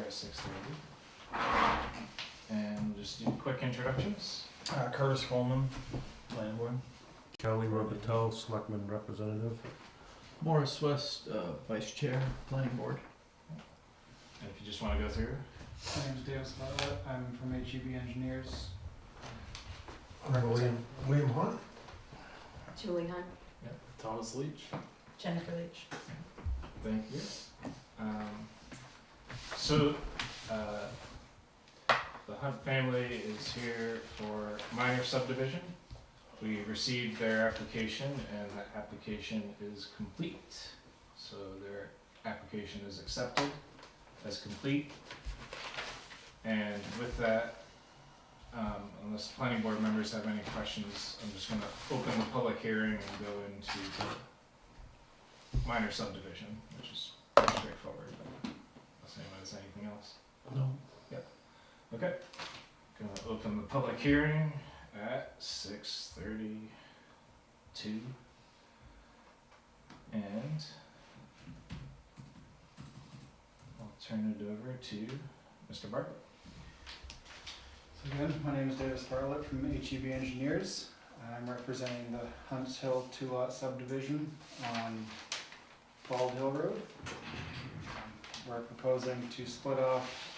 at 6:30. And we'll just do quick introductions. Curtis Coleman, planning board. Kelly Robitel, Selectman Representative. Morris West, Vice Chair, Planning Board. And if you just want to go through. My name's Davis Bartlett. I'm from HEB Engineers. William Hunt. Julie Hunt. Thomas Leach. Jennifer Leach. Thank you. So, the Hunt family is here for minor subdivision. We received their application and that application is complete. So their application is accepted as complete. And with that, unless planning board members have any questions, I'm just gonna open the public hearing and go into the minor subdivision, which is pretty straightforward, but unless anyone has anything else. No. Okay, gonna open the public hearing at 6:32. And I'll turn it over to Mr. Bartlett. So again, my name is Davis Bartlett from HEB Engineers. I'm representing the Hunts Hill 2-lot subdivision on Bald Hill Road. We're proposing to split off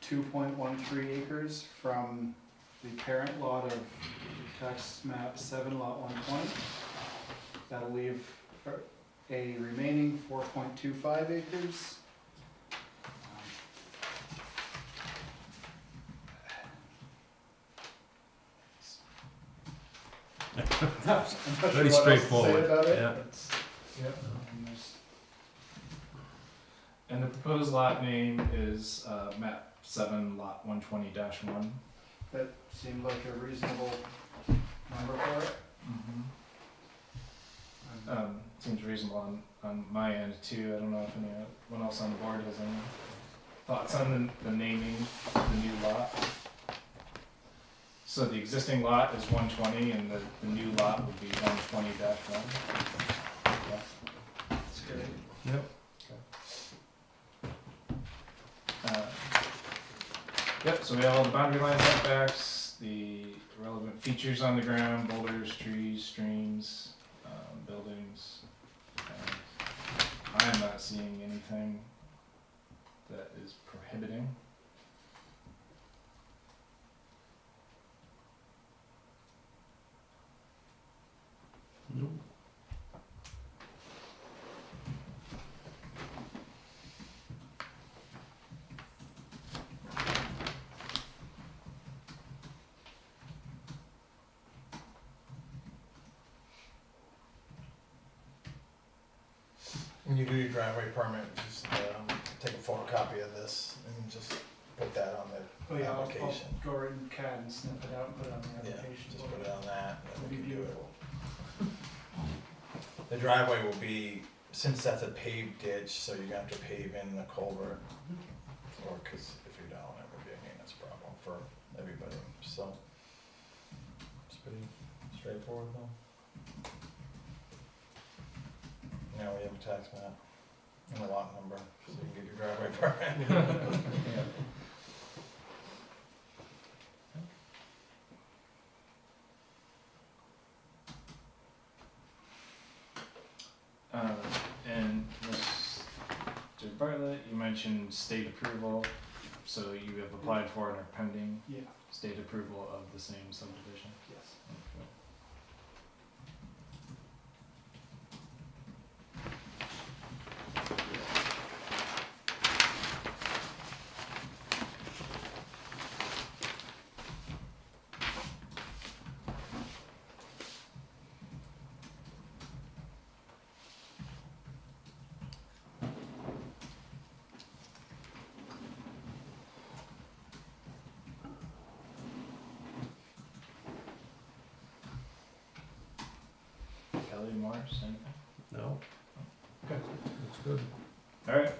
2.13 acres from the parent lot of tax map 7 lot 120. That'll leave a remaining 4.25 acres. I'm not sure Very what else to say straightforward, about it. yeah. It's- Yep. there's- And the proposed lot name is map 7 lot 120-1. That seemed like a reasonable number for it. Seems reasonable on my end too. I don't know if anyone else on the board has any thoughts on the naming of the new lot. So the existing lot is 120 and the new lot would be 120-1. Yeah. That's great. Yep. Yep, so we have all the boundary line setbacks, the relevant features on the ground, boulders, trees, streams, buildings. And I'm not seeing anything that is prohibiting. Nope. When you do your driveway permit, just take a photocopy of this and just put that on the Oh yeah, I'll application. go right in CAD and snip it out and put it on the Yeah, application. just put it on that, It'll and be we can do it. beautiful. The driveway will be, since that's a paved ditch, so you're gonna have to pave in the culvert. Or, cause if you don't, it would be a maintenance problem for everybody, so. It's pretty straightforward though. Now we have a tax map and a lot number, so you can get your driveway permit. And Mr. Bartlett, you mentioned state approval, so you have applied for and are pending Yeah, state approval of the same subdivision. yes. Okay. Kelly, Morris, anything? No. Okay. That's good. Alright,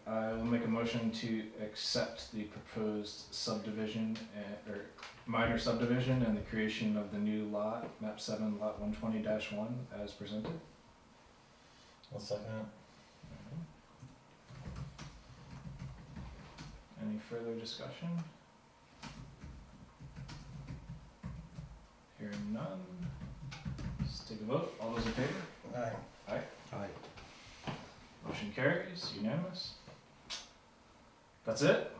I will make a motion to accept the proposed subdivision, or minor subdivision and the creation of the new lot, map 7 lot 120-1 as presented. I'll second it. further discussion? Hearing none. Let's take a vote. All those in favor? Aye. Aye. Motion carries, unanimous. That's it?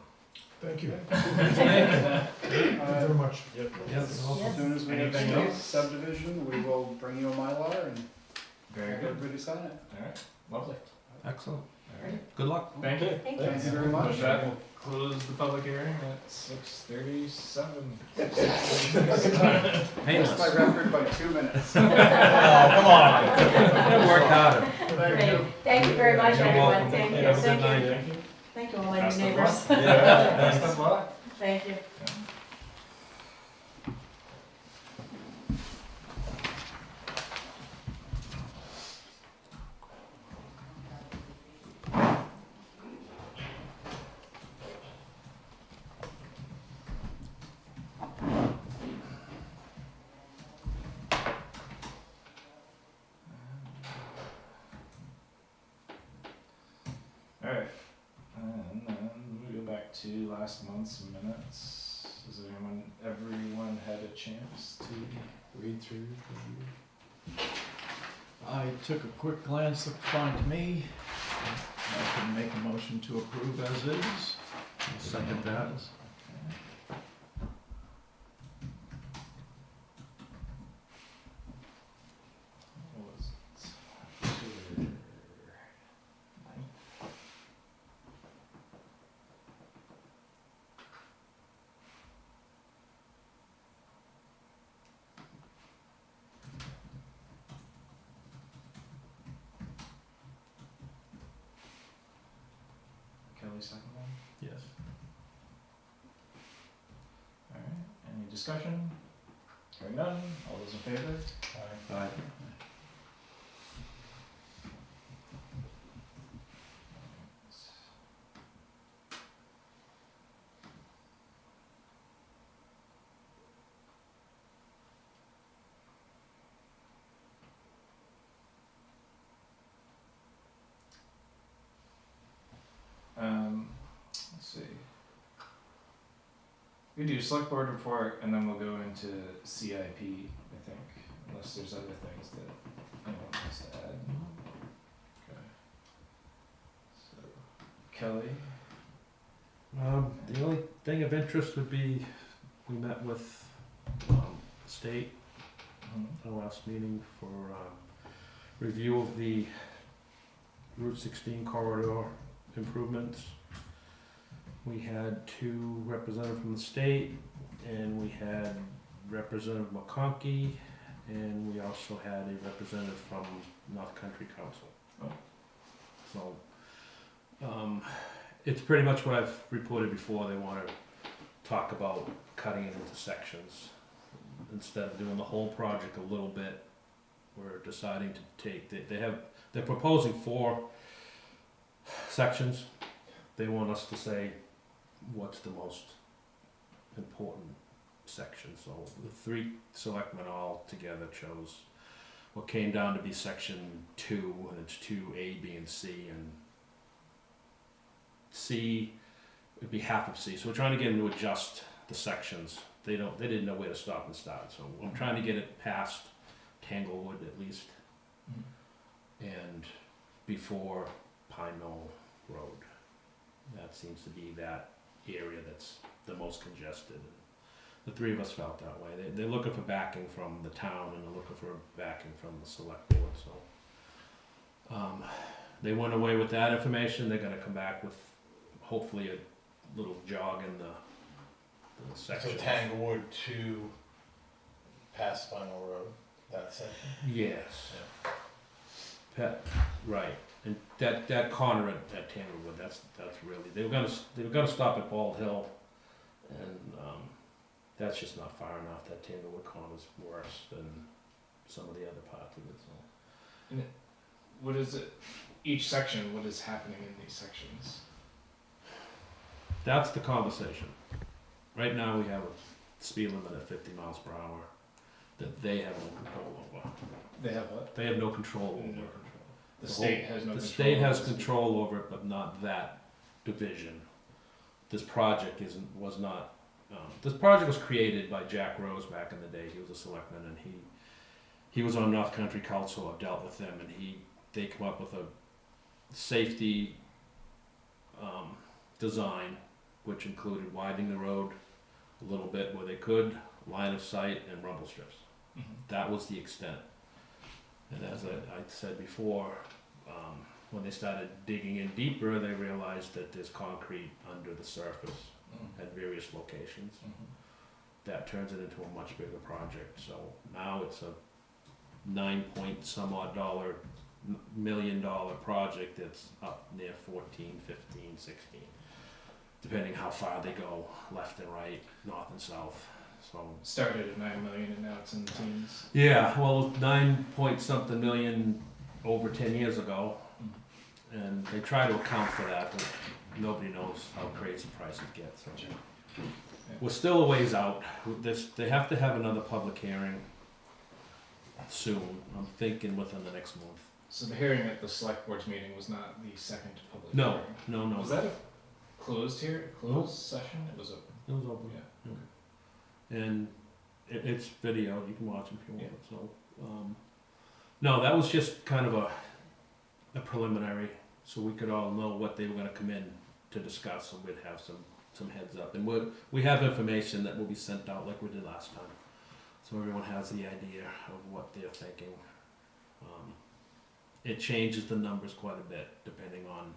Thank you. Very much. Yep. Yes. As soon as we have Anything the else? subdivision, we will bring you a Mylar and Very have good. everybody sign it. Alright, lovely. Excellent. Alright. Good luck. Thank you. Thank you. Thank you very much. With that, we'll close the public hearing at 6:37. Missed my record by 2 minutes. Oh, come on. It worked harder. Great. Thank you very much, You're everyone. welcome. Thank you. Have a good Thank night. you. Thank you. Thank you, all my Best new of neighbors. luck. Best of luck. Thank you. Alright, and then we go back to last month's minutes. Has everyone had a chance to read through? I took a quick glance, looked fine to me. I can make a motion to approve as is. I'll second that. What was it? Kelly second one? Yes. Alright, any discussion? Hearing none, all those in favor? Aye. Let's see. We do select board report and then we'll go into CIP, I think, unless there's other things that anyone wants to add. Okay. So, Kelly, The only thing of interest would be, we met with the state at our last meeting for review of the Route 16 corridor improvements. We had two representatives from the state, and we had Representative McConkey, and we also had a representative from North Country Council. Oh. So, it's pretty much what I've reported before. They want to talk about cutting it into sections. Instead of doing the whole project a little bit, we're deciding to take, they're proposing 4 sections. They want us to say what's the most important section. So the 3 selectmen all together chose what came down to be section 2, and it's 2A, B, and C, and C would be half of C. So we're trying to get them to adjust the sections. They didn't know where to stop and start. So I'm trying to get it past Tanglewood at least, and before Pine Knoll Road. That seems to be that area that's the most congested. The 3 of us felt that way. They're looking for backing from the town, and they're looking for backing from the select board. So they went away with that information. They're going to come back with hopefully a little jog in the So section. Tanglewood to past Final Road, that section? Yes. Right, and that corner at Tanglewood, that's really, they were gonna stop at Bald Hill, and that's just not far enough. That Tanglewood corner's worse than some of the other parts of it. So what is it, each section, what is happening in these sections? that's the conversation. Right now, we have a speed limit at 50 miles per hour that they have no control over. They have what? They have no control over. The state has no control. The state has over this. control over it, but not that division. this project was not, this project was created by Jack Rose back in the day. He was a selectman, and he was on North Country Council. I've dealt with them, and they come up with a safety design, which included widening the road a little bit where they could, line of sight, and rumble strips. That was the extent. And as I said before, when they started digging in deeper, they realized that there's concrete under the surface at various locations. That turns it into a much bigger project. So now it's a 9 point some odd million dollar project that's up near 14, 15, 16, depending how far they go, left and right, north and south. So Started at 9 million and now it's in the teens. yeah, well, 9 point something million over 10 years ago, and they try to account for that, but nobody knows how crazy prices get. So we're still a ways out. They have to have another public hearing soon. I'm thinking within the next month. So the hearing at the select board's meeting was not the second public No, hearing? no. Was that a closed session? It was a, It was open. yeah. And it's video, you can watch it if you want. So, no, that was just kind of a preliminary, so we could all know what they were gonna come in to discuss, so we'd have some heads up. And we have information that will be sent out like we did last time, so everyone has the idea of what they're thinking. It changes the numbers quite a bit depending on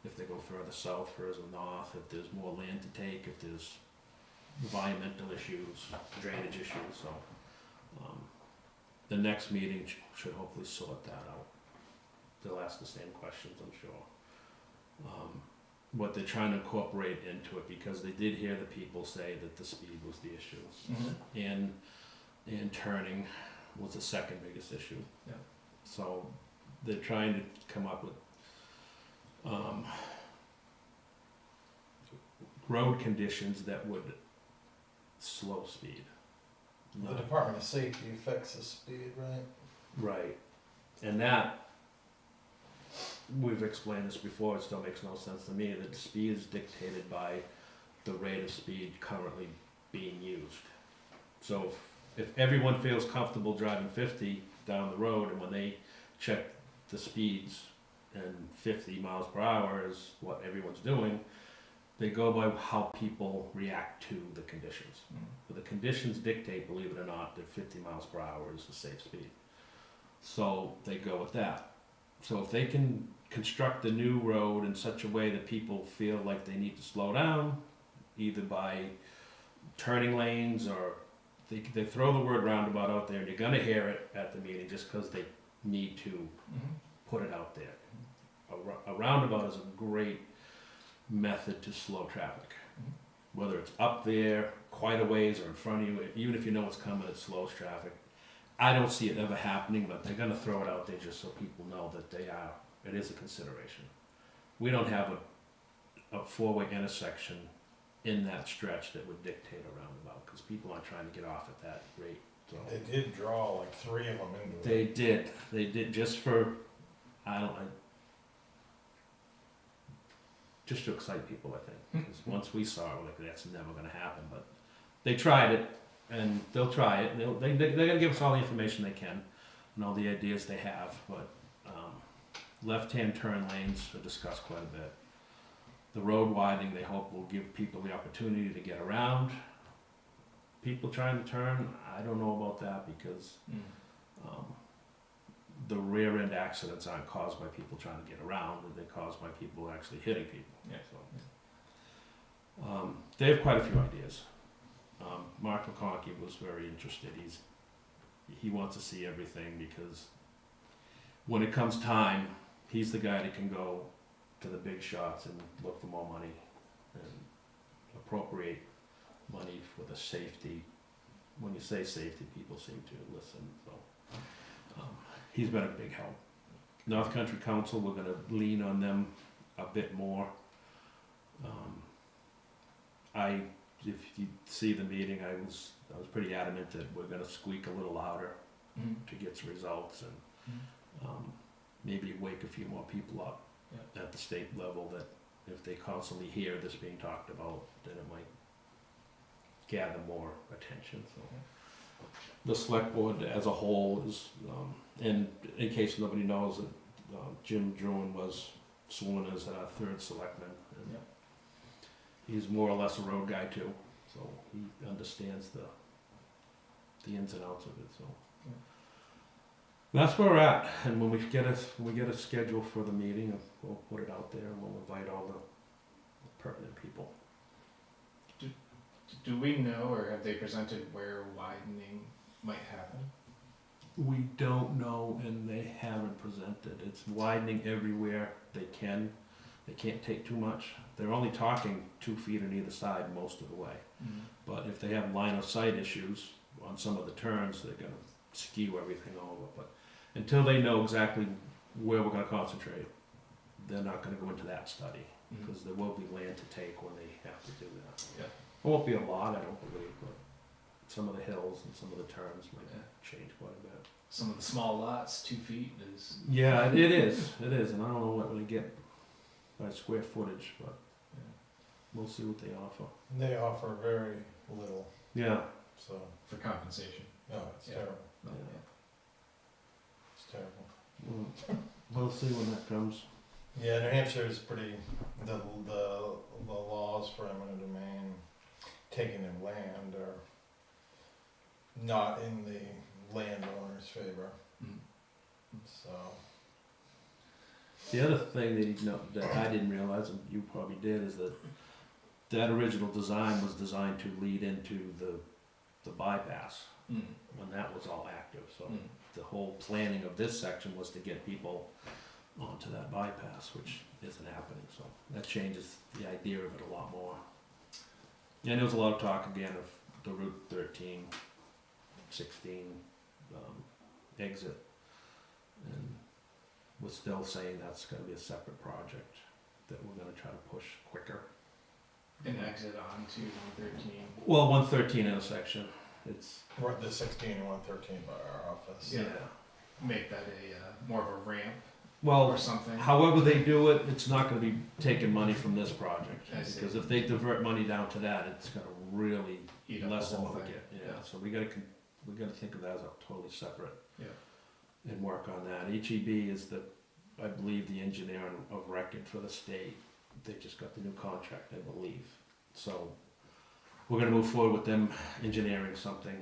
if they go further south, further north, if there's more land to take, if there's environmental issues, drainage issues. So the next meeting should hopefully sort that out. They'll ask the same questions, I'm sure. What they're trying to incorporate into it, because they did hear the people say that the speed was the issue, and turning was the second biggest issue. Yeah. So they're trying to come up with road conditions that would slow speed. The Department of Safety fixes speed, right? Right. And that, we've explained this before, it still makes no sense to me, that speed is dictated by the rate of speed currently being used. So if everyone feels comfortable driving 50 down the road, and when they check the speeds and 50 miles per hour is what everyone's doing, they go by how people react to the conditions. But the conditions dictate, believe it or not, that 50 miles per hour is a safe speed. So they go with that. So if they can construct the new road in such a way that people feel like they need to slow down, either by turning lanes, or they throw the word roundabout out there, and you're gonna hear it at the meeting just because they need to put it out there. A roundabout is a great method to slow traffic. Whether it's up there, quite a ways, or in front of you, even if you know what's coming, it slows traffic. I don't see it ever happening, but they're gonna throw it out there just so people know that it is a consideration. We don't have a four-way intersection in that stretch that would dictate a roundabout, because people aren't trying to get off at that rate. So They did draw like 3 of them into it. they did just for, just to excite people, I think. 'Cause once we saw it, we're like, that's never gonna happen, but they tried it, and they'll try it, and they're gonna give us all the information they can, and all the ideas they have, but, left-hand turn lanes are discussed quite a bit. The road widening, they hope will give people the opportunity to get around. People trying to turn, I don't know about that, because, the rear end accidents aren't caused by people trying to get around, but they're caused by people actually hitting people. Yeah. So, they have quite a few ideas. Mark McConkey was very interested. He wants to see everything, because when it comes time, he's the guy that can go to the big shots and look for more money and appropriate money for the safety. When you say safety, people seem to listen. So he's been a big help. North Country Council, we're going to lean on them a bit more. If you see the meeting, I was pretty adamant that we're going to squeak a little louder to get some results, and maybe wake a few more people up at the state level that if they constantly hear this being talked about, then it might gather more attention, so. The select board as a whole is, and in case nobody knows, Jim Druin was sworn as our third selectman. And Yep. he's more or less a road guy too, so he understands the ins and outs of it, so. Yeah. That's where we're at, and when we get a schedule for the meeting, we'll put it out there, and we'll invite all the pertinent people. Do we know, or have they presented where widening might happen? We don't know, and they haven't presented. It's widening everywhere they can. They can't take too much. They're only talking 2 feet on either side most of the way. But if they have line of sight issues on some of the turns, they're gonna skew everything over. But until they know exactly where we're gonna concentrate, they're not gonna go into that study, because there will be land to take when they have to do that. Yeah. It won't be a lot, I don't believe, but some of the hills and some of the turns might Yeah. change quite a bit. Some of the small lots, 2 feet is. Yeah, it is, and I don't know what we get by square footage, but we'll see what they offer. They offer very little, Yeah, so, For compensation. no, it's Yeah. terrible, No, Yeah. it's terrible. we'll see when that comes. Yeah, New Hampshire is pretty, the laws for eminent domain, taking of land are not in the landowner's favor, Mm. so. The other thing that I didn't realize, and you probably did, is that original design was designed to lead into the bypass when that was all active. So the whole planning of this section was to get people onto that bypass, which isn't happening. So that changes the idea of it a lot more. And there was a lot of talk again of the Route 13, 16 exit, and we're still saying that's going to be a separate project that we're going to try to push quicker. An exit onto 113. Well, 113 intersection, it's We're at the 16 and 113 by our office. Yeah. Make that a more of a ramp well, or something. however they do it, it's not going to be taking money from this project, I see. because if they divert money down to that, it's going to really Eat up the lessen whole what we thing. get. Yeah, so we got to think of that as a totally separate. Yeah. And work on that. HEB is I believe, the engineer of record for the state. They just got the new contract, I believe. So we're gonna move forward with them engineering something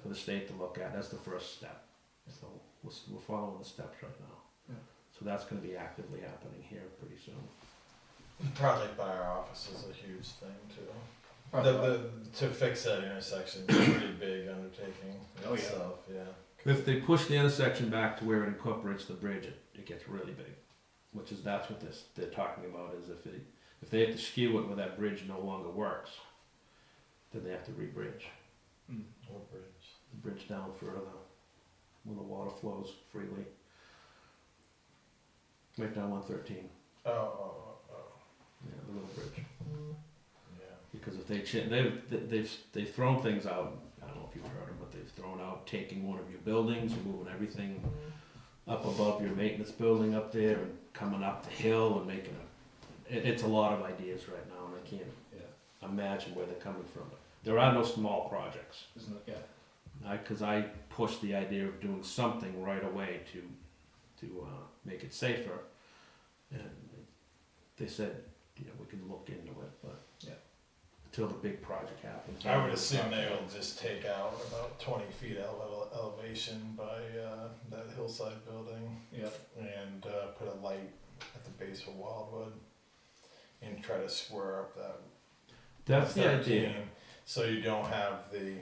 for the state to look at. That's the first step. So we're following the steps right now. Yeah. So that's gonna be actively happening here pretty soon. The project by our office is a huge thing too. Probably. To fix that intersection is a pretty big undertaking Oh, yeah. itself, yeah. If they push the intersection back to where it incorporates the bridge, it gets really big. That's what they're talking about, is if they have to skew it where that bridge no longer works, then they have to re-bridge. What bridge? The bridge down further, where the water flows freely. Right down 113, Oh, yeah, the little bridge. yeah. Because if they've thrown things out, I don't know if you've heard them, but they've thrown out taking one of your buildings and moving everything up above your maintenance building up there and coming up the hill and making it's a lot of ideas right now, and I can't imagine where they're coming from. There are no small projects. Isn't it? Yeah. Because I pushed the idea of doing something right away to make it safer, and they said, we can look into it, but until the big project happens. I would assume they'll just take out about 20 feet elevation by that hillside building Yeah. and put a light at the base of Wildwood and try to square up that. That's the 13, idea. So you don't have the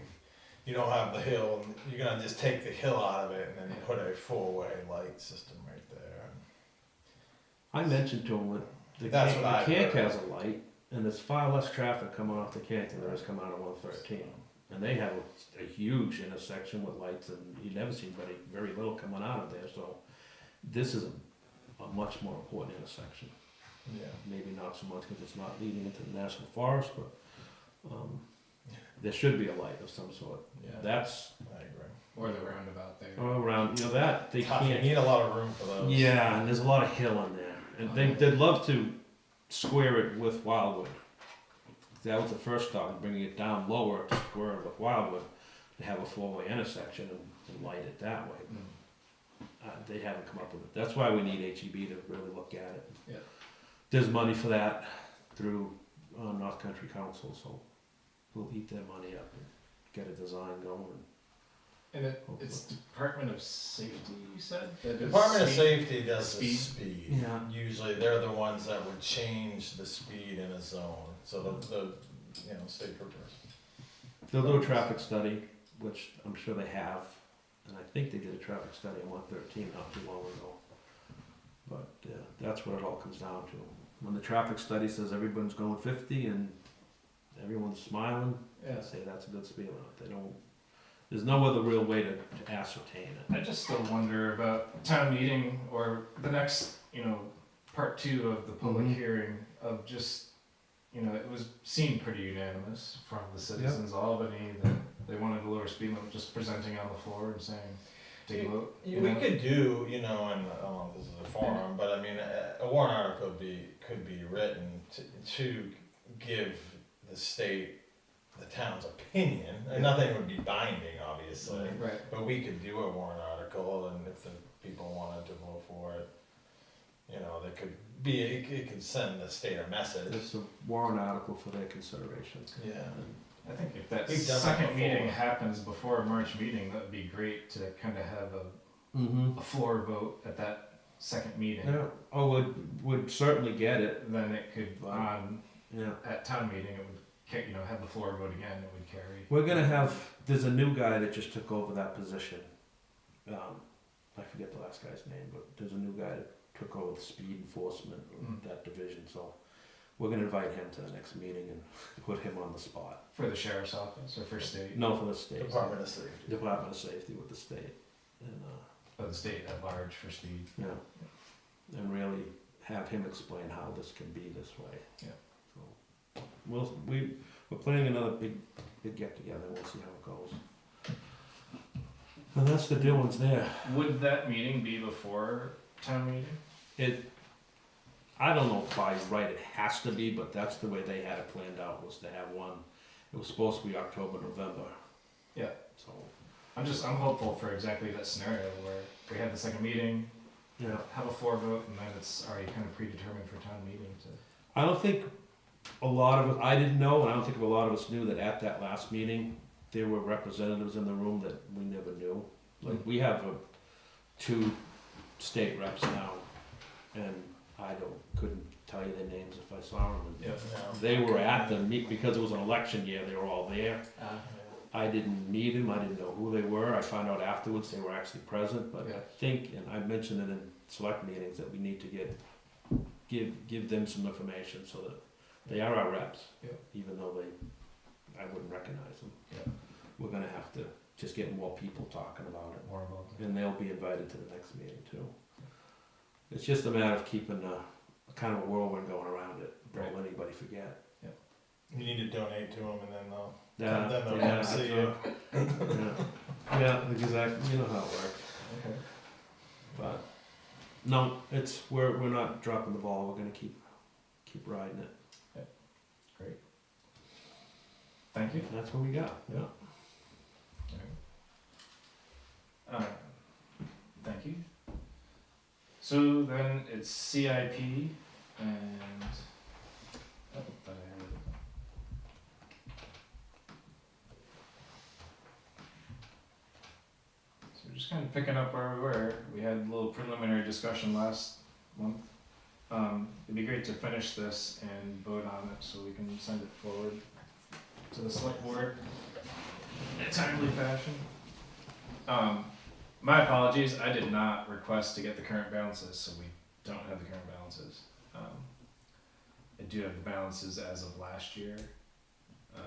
hill, and you're gonna just take the hill out of it and then put a four-way light system right there. I mentioned to them that the That's what I Cank heard. has a light, and there's far less traffic coming off the Cank than there is coming out of 113. And they have a huge intersection with lights, and you never see very little coming out of there. So this is a much more important intersection. Yeah. Maybe not so much because it's not leading into the national forest, but there should be a light of some sort. Yeah. That's I agree. Or the roundabout there. around, they Tough, you can't. need a lot of room for those. Yeah, and there's a lot of hill in there, and Oh, they'd love to square it with Wildwood. That was the first thought, bringing it down lower to square it with Wildwood, to have a four-way intersection and light it that way. They haven't come up with it. That's why we need HEB to really look at it. Yeah. There's money for that through North Country Council, so we'll eat their money up and get a design going. And it's Department of Safety, you said? That does Department of speed? Safety does the Speed? speed. Yeah. Usually they're the ones that would change the speed in a zone, so the state troopers. They'll do a traffic study, which I'm sure they have, and I think they did a traffic study on 113 not too long ago. But that's what it all comes down to. When the traffic study says everyone's going 50 and everyone's smiling, Yeah. I say that's a good speed limit. They don't. There's no other real way to ascertain it. I just still wonder about town meeting or the next, part two of the public Mhm. hearing of just, it was seemed pretty unanimous from the citizens of Albany that they wanted a lower speed limit, just presenting on the floor and saying, take a vote. We could do, and I don't know if this is a forum, but I mean, a warrant article could be written to give the state the town's opinion, and nothing would be binding, obviously. Right. But we could do a warrant article, and if the people wanted to vote for it, they could be, it could send the state a message. It's a warrant article for their consideration. Yeah. I think if that We've done that second before. meeting happens before a March meeting, that would be great to kind of have Mm-hmm. a floor vote at that second meeting. Yeah. Oh, would certainly get it. Then it could, Yeah. at town meeting, it would, have the floor vote again, it would carry. We're gonna have. There's a new guy that just took over that position. I forget the last guy's name, but there's a new guy that took over the speed enforcement of that division. So we're gonna invite him to the next meeting and put him on the spot. For the sheriff's office or for state? No, for the state. Department of Safety. Department of Safety with the state, and For the state at large for speed. yeah, and really have him explain how this can be this way. Yeah. So we're planning another big get together. We'll see how it goes. And that's the dealings there. Would that meeting be before town meeting? I don't know if by right it has to be, but that's the way they had it planned out, was to have one. It was supposed to be October, November. Yeah. So, I'm hopeful for exactly that scenario where we have the second meeting, yeah. have a floor vote, and then it's already kind of predetermined for town meeting to. I don't think a lot of us, I didn't know, and I don't think a lot of us knew that at that last meeting, there were representatives in the room that we never knew. Like, we have 2 state reps now, and I couldn't tell you their names if I saw them. And they were at the meet, because it was an election year, they were all there. I didn't meet them, I didn't know who they were, I found out afterwards they were actually present, but Yeah. I think, and I mentioned it in select meetings, that we need to give them some information so that they are our reps. Yeah. Even though I wouldn't recognize them. Yeah. We're gonna have to just get more people talking about it, More about and they'll be invited to the next meeting too. It's just a matter of keeping a kind of a whirlwind going around it, don't Right. let anybody forget. You need to donate to them, and then they'll Yeah, then they'll yeah, come see you. yeah, exactly, you know how it works. Okay. But no, we're not dropping the ball. We're gonna keep riding it. Thank you. That's what we got. Yeah. Thank you. So then it's CIP and. Oh, thought I had it. So we're just kind of picking up where we were. We had a little preliminary discussion last month. It'd be great to finish this and vote on it so we can send it forward to the select board in a timely fashion. My apologies, I did not request to get the current balances, so we don't have the current balances. I do have the balances as of last year. I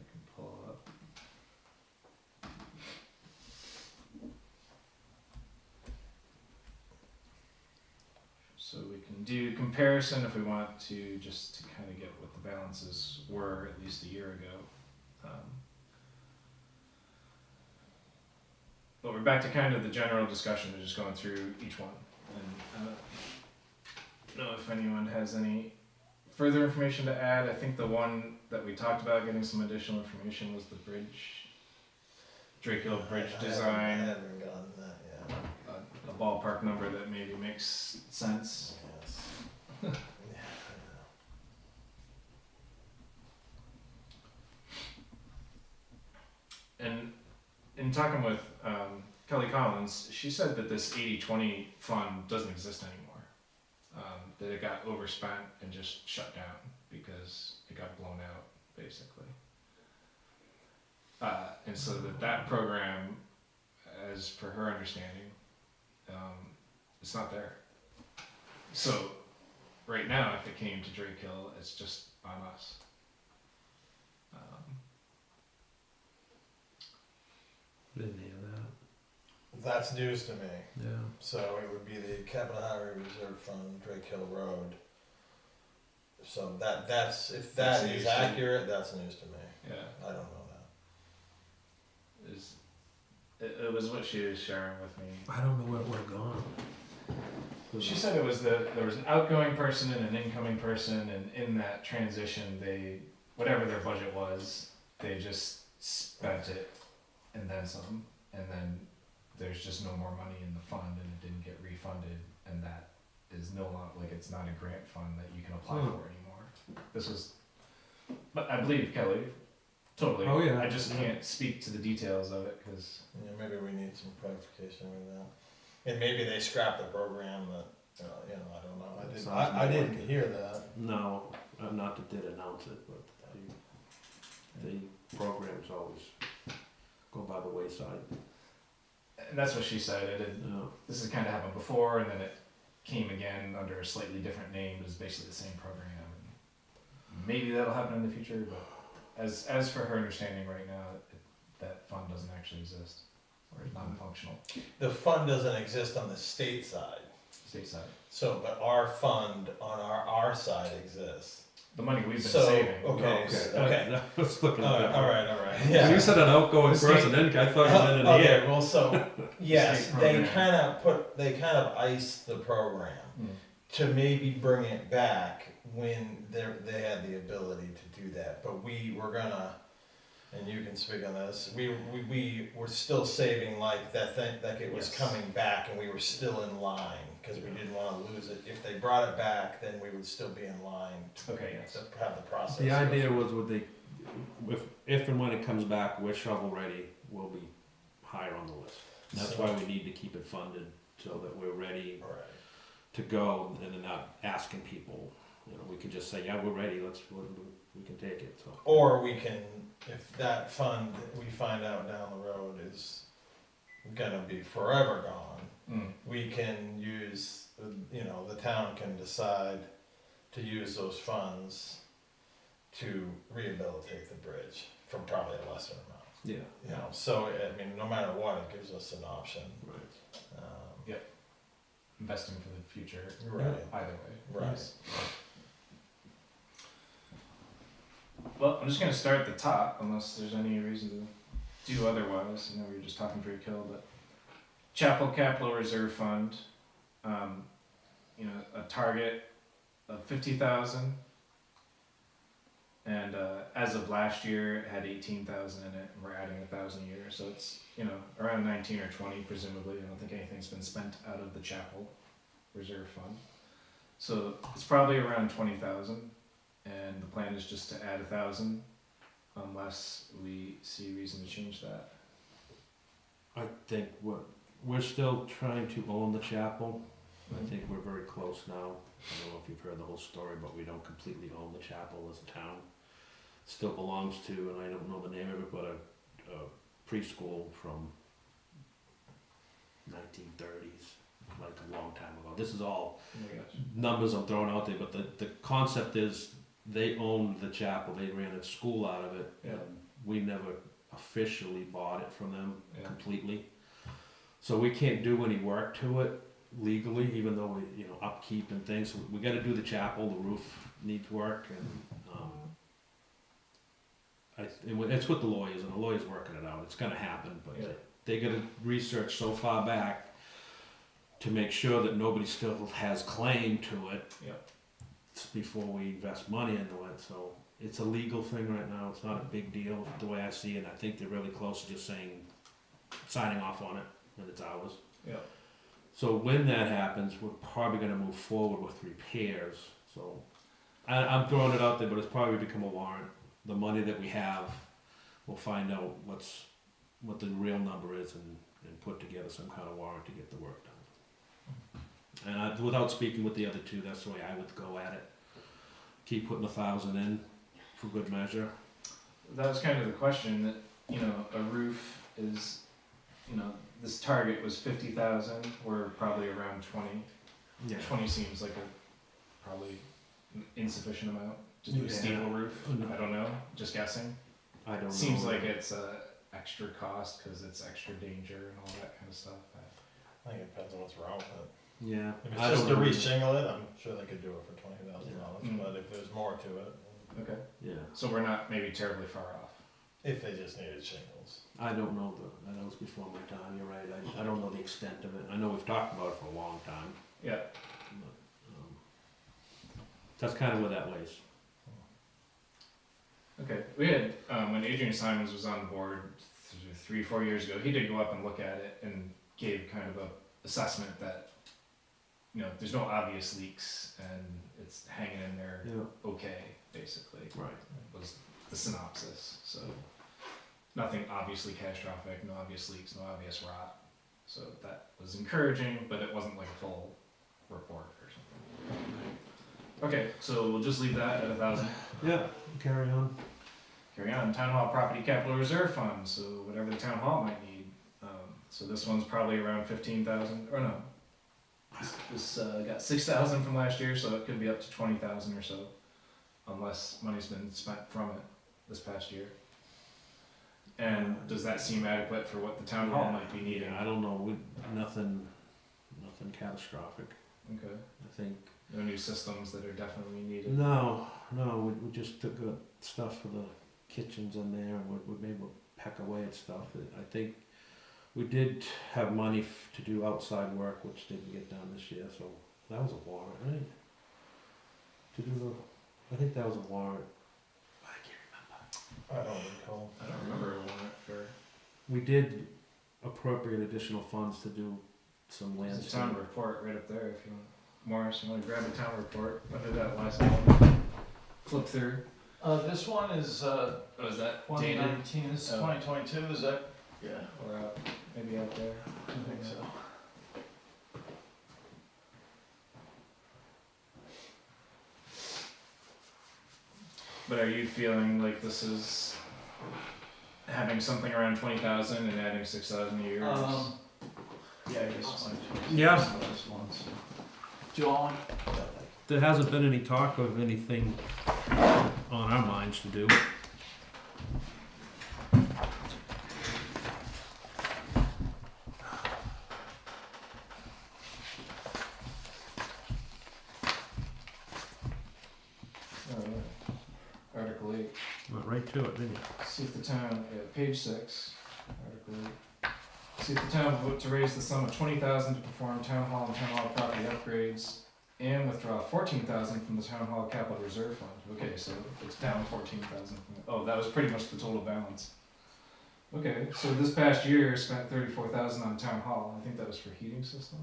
can pull up. So we can do comparison if we want to, just to kind of get what the balances were at least a year ago. But we're back to kind of the general discussion of just going through each one. And know if anyone has any further information to add. I think the one that we talked about getting some additional information was the bridge, Drake Hill Bridge I design, haven't gotten that yet. a ballpark number that maybe makes sense. Yes. Yeah, And in talking with Kelly Collins, she said that this 80-20 fund doesn't exist anymore. That it got overspent and just shut down because it got blown out, basically. And so that program, as per her understanding, it's not there. So right now, if it came to Drake Hill, it's just on us. Didn't hear that. That's news to me. Yeah. So it would be the Capital Highway Reserve Fund, Drake Hill Road. So that's, if That's that news is to you. accurate, that's news to me. Yeah. I don't know that. It was what she was sharing with me. I don't know where it would have gone. She said it was there was an outgoing person and an incoming person, and in that transition, whatever their budget was, they just spent it and then some, and then there's just no more money in the fund, and it didn't get refunded, and that is no longer, like, it's not a grant fund that you can apply for anymore. This was, but I believe Kelly, totally. Oh, yeah. I just can't speak to the details of it, because Yeah, maybe we need some clarification with that. And maybe they scrapped the program that, you know, I don't know. Sounds I more didn't like it. hear that. No, not that did announce it, but the programs always go by the wayside. and that's what she said. It had, No. this has kind of happened before, and then it came again under a slightly different name. It was basically the same program. And maybe that'll happen in the future, but as for her understanding right now, that fund doesn't actually exist, or is non-functional The fund doesn't exist on the state side. stateside. So, but our fund on our side exists. The money we've been So, saving. okay, okay. Let's look at All that. right, all right. When Yeah. you said an outgoing The state- person, then I thought you meant in the Okay, air. well, so, yes, State they program. they kind of iced the program to maybe bring it back when they had the ability to do that. But we were gonna, and you can speak on this, we were still saving like that thing, like it was Yes. coming back, and we were still in line, because we didn't wanna lose it. If they brought it back, then we would still be in line Okay, yes. to have the process. The idea was if and when it comes back, we're shovel ready, we'll be higher on the list. And that's So- why we need to keep it funded, so that we're ready Right. to go, and then not asking people, you know, we could just say, yeah, we're ready, we can take it, so. Or we can, if that fund, we find out down the road is gonna be forever gone, we can use, you know, the town can decide to use those funds to rehabilitate the bridge for probably a lesser amount. Yeah. You know, so, I mean, no matter what, it gives us an option. Right. Investing for the future. Right. Either way. Right. Well, I'm just gonna start at the top, unless there's any reason to do otherwise. I know we were just talking Drake Hill, but Chapel Capital Reserve Fund, you know, a target of 50,000, and as of last year, it had 18,000 in it, and we're adding 1,000 a year, so it's, you know, around 19 or 20 presumably. I don't think anything's been spent out of the Chapel Reserve Fund, so it's probably around 20,000. And the plan is just to add 1,000 unless we see reason to change that. I think we're still trying to own the chapel. I think we're very close now. I don't know if you've heard the whole story, but we don't completely own the chapel as a town. It still belongs to, and I don't know the name of it, but a preschool from 1930s, like a long time ago. This is all Oh my gosh. numbers I'm throwing out there, but the concept is they owned the chapel, they ran a school out of it, Yeah. and we never officially bought it from them Yeah. completely. So we can't do any work to it legally, even though we, you know, upkeep and things. So we gotta do the chapel, the roof needs work, and, it's with the lawyers, and the lawyer's working it out, it's gonna happen, but Yeah. they gotta research so far back to make sure that nobody still has claim to it. Yep. Before we invest money into it, so it's a legal thing right now, it's not a big deal, the way I see it, I think they're really close to just saying, signing off on it, and it's ours. Yep. So when that happens, we're probably gonna move forward with repairs, so, I'm throwing it out there, but it's probably become a warrant. The money that we have, we'll find out what the real number is and put together some kind of warrant to get the work done. And without speaking with the other two, that's the way I would go at it. Keep putting 1,000 in for good measure. That was kind of the question, that, you know, a roof is, you know, this target was 50,000, we're probably around 20. Yeah. 20 seems like a probably insufficient amount to do Yeah. a steeple roof. No. I don't know, just guessing. I don't know. Seems like it's extra cost because it's extra danger and all that kind of stuff. I think it depends on what's wrong with it. Yeah. If it's I just to don't know. re-shingle it, I'm sure they could do it for $20,000, Yeah. but if there's more to it, Okay. Yeah. So we're not maybe terribly far off. if they just needed shingles. I don't know that was before my time, you're right. I don't know the extent of it. I know we've talked about it for a long time. Yeah. But, that's kind of where that lays. Okay. We had, when Adrian Simons was on board 3-4 years ago, he did go up and look at it and gave kind of a assessment that, you know, there's no obvious leaks and it's hanging in there Yeah. okay, basically. Right. Was the synopsis. So nothing obviously catastrophic, no obvious leaks, no obvious rot. So that was encouraging, but it wasn't like a full report or something. Okay, so we'll just leave that at 1,000. Yeah, carry on. Carry on. Town Hall Property Capital Reserve Fund, so whatever the town hall might need. So this one's probably around 15,000, or no. This got 6,000 from last year, so it could be up to 20,000 or so, unless money's been spent from it this past year. And does that seem adequate for what the town hall might be needing? Yeah, I don't know. Nothing catastrophic. Okay. I think. No new systems that are definitely needed. No, we just took stuff for the kitchens in there, and we maybe we'll peck away at stuff. I think we did have money to do outside work, which didn't get done this year, so that was a warrant, right? To do I think that was a warrant. I can't remember. I don't recall. I don't remember a warrant for. We did appropriate additional funds to do some There's a landscape. town report right up there if you want. Morris, you want to grab a town report? When did that last one? Flip through. This one is, Oh, is that dated? 2019, this is Oh. 2022, is that? Yeah, Or maybe out there? I think so. But are you feeling like this is having something around 20,000 and adding 6,000 a year? Yeah, I guess mine too. Yeah. This one's. Do you want one? There hasn't been any talk of anything on our minds to do. Article 8. Went right to it, didn't you? See if the town, page 6, Article 8. See if the town will vote to raise the sum of 20,000 to perform town hall and town hall property upgrades and withdraw 14,000 from the town hall capital reserve fund. Okay, so it's down 14,000. Oh, that was pretty much the total balance. Okay, so this past year spent 34,000 on town hall. I think that was for heating system.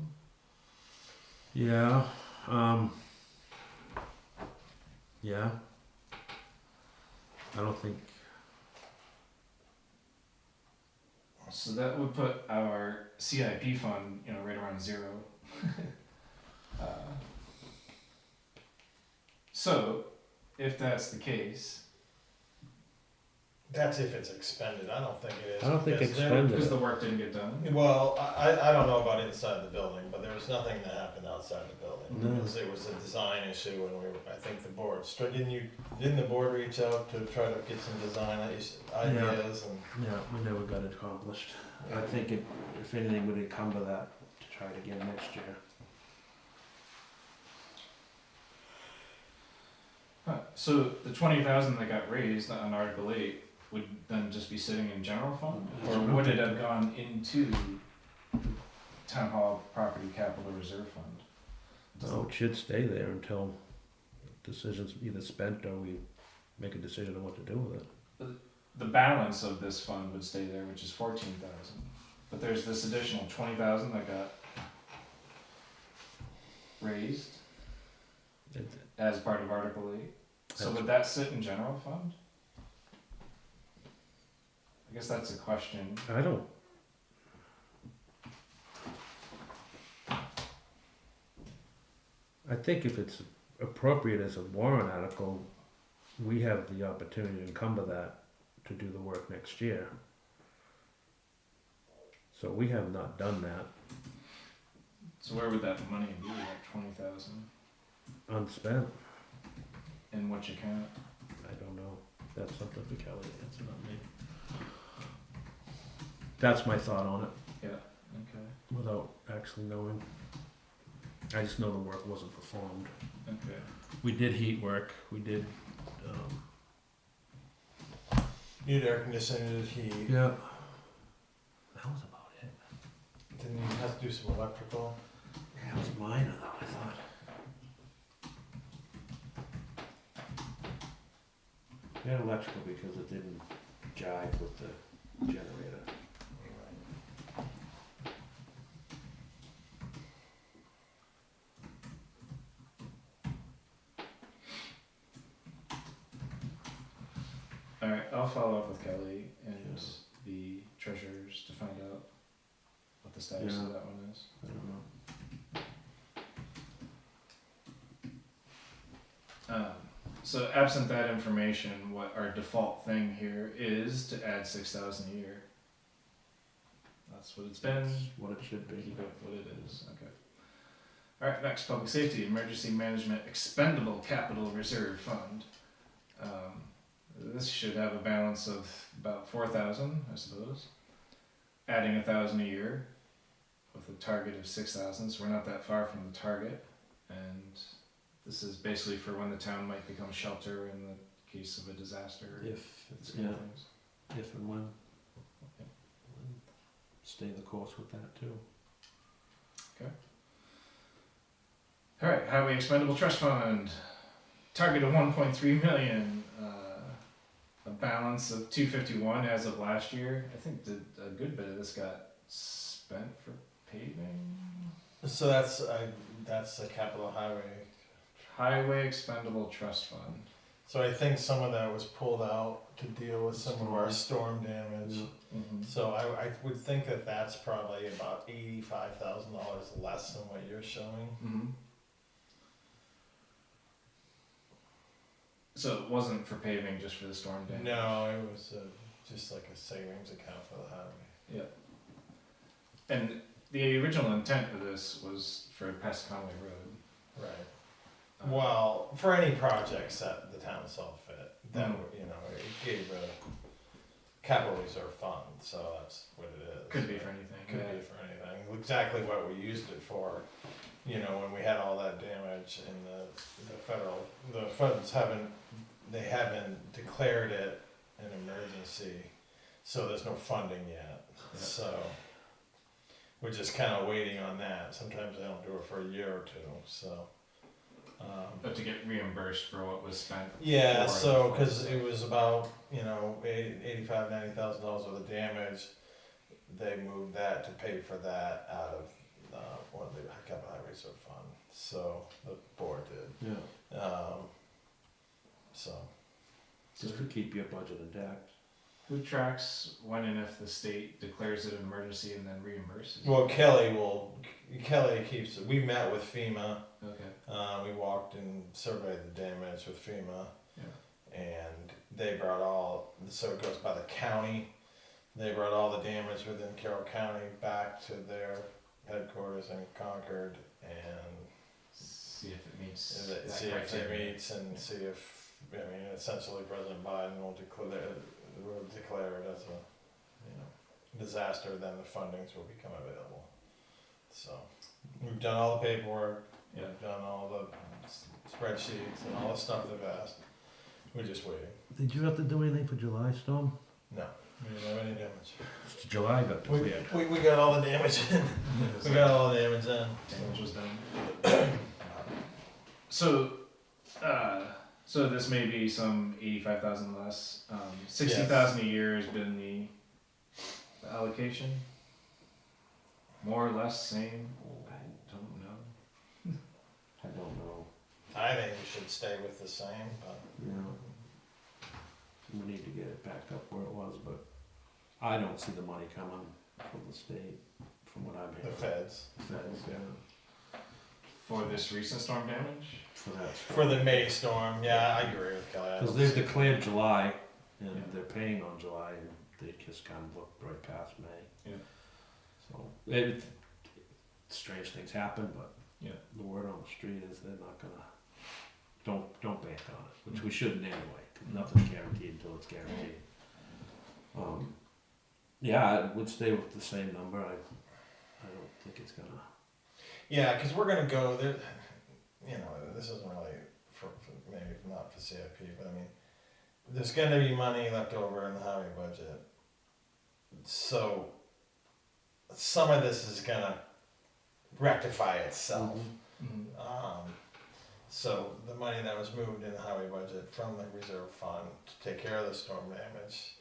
Yeah. Yeah. I don't think. So that would put our CIP fund, you know, right around 0. So, if that's the case, That's if it's expended, I don't think it is. I don't think because there- expended. because the work didn't get done. Well, I don't know about inside the building, but there was nothing that happened outside the building. No. It was a design issue and I think the board, didn't the board reach out to try to get some design ideas and? Yeah, we never got it accomplished. I think if anything would encumber that to try it again next year. Huh. So the 20,000 that got raised on Article 8 would then just be sitting in general fund? Or would it have gone into town hall property capital reserve fund. So it should stay there until decision's either spent or we make a decision on what to do with it. The balance of this fund would stay there, which is 14,000. But there's this additional 20,000 that got raised It- as part of Article 8. So That's- would that sit in general fund? I guess that's a question. I don't. I think if it's appropriate as a warrant article, we have the opportunity to encumber that to do the work next year. So we have not done that, So where would that money be, that 20,000? unspent. In which account? I don't know. That's something for Kelly to answer, not me. That's my thought on it, Yeah, okay, without actually knowing. I just know the work wasn't performed. okay. We did heat work, we did, Need air conditioning, heat. yeah. That was about it. Didn't you have to do some electrical? Yeah, it was minor though, I thought. We had electrical because it didn't jive with the generator. Alright, I'll follow up with Kelly and Yeah. the treasurers to find out what the status Yeah. of that one is. I don't know. So absent that information, what our default thing here is to add 6,000 a year. That's what it's been. That's what it should be. Keep it what it is, okay. Alright, next, public safety, emergency management expendable capital reserve fund. This should have a balance of about 4,000, I suppose. Adding 1,000 a year with a target of 6,000, so we're not that far from the target. And this is basically for when the town might become shelter in the case of a disaster. If, This yeah, kind of things. if and when. Yep. Stay the course with that too. Alright, highway expendable trust fund, target of 1.3 million, a balance of 251 as of last year. I think a good bit of this got spent for paving. So that's a capital highway. Highway expendable trust fund. So I think some of that was pulled out to deal with some of our storm damage. Mm-hmm. So I would think that that's probably about $85,000 less than what you're showing. Mm-hmm. So it wasn't for paving, just for the storm damage? No, it was just like a savings account for the highway. And the original intent of this was for Pest Conway Road. Right. Well, for any projects that the town saw fit, that Mm. you know, it gave a capital reserve fund, so that's what it is. Could be for anything. Could yeah. be for anything. Exactly what we used it for. You know, when we had all that damage in the feds haven't declared it an emergency, so there's no funding yet. Yeah. So we're just kind of waiting on that. Sometimes they don't do it for a year or two. So. But to get reimbursed for what was spent. Yeah, for so the because funds. it was about $85,000-$90,000 worth of damage, they moved that to pay for that out of one of the capital highway reserve fund. So the board did. Yeah. So Just to keep your budget intact. Who tracks when and if the state declares it an emergency and then reimburses? well, Kelly keeps. We met with FEMA. Okay. We walked and surveyed the damage with FEMA. Yeah. And they brought so it goes by the county. They brought all the damage within Carroll County back to their headquarters in Concord and See if it meets that see if it criteria. meets and see if, I mean, essentially President Biden will declare it as a, disaster, then the fundings will become available. So, we've done all the paperwork, Yeah. we've done all the spreadsheets and all the stuff they've asked. We're just waiting. Did you have to do anything for July storm? No. We didn't have any damage. July got declared. We got all the damage in. We got all the damage in. Damage was done. So, so this may be some 85,000 less. 60,000 a year has been the allocation. More or less, same. I don't know. I don't know. I think we should stay with the same, but. You know, we need to get it back up where it was, but I don't see the money coming from the state, from what I'm The hearing. feds. Feds, yeah. For this recent storm damage. For that. For the May storm, yeah, I agree with Kelly. I Because don't they've see- declared July, and Yeah. they're paying on July, and they just kind of looked right past May. Yeah. So, strange things happen, but Yeah. the word on the street is they're not gonna, don't bank on it, which we shouldn't anyway, 'cause nothing's guaranteed until it's guaranteed. Yeah, I would stay with the same number, I don't think it's gonna, Yeah, because we're gonna go there. You know, this isn't really for maybe not for CIP, but I mean, there's gonna be money left over in the highway budget. So some of this is gonna rectify itself. So the money that was moved in the highway budget from the reserve fund to take care of the storm damage,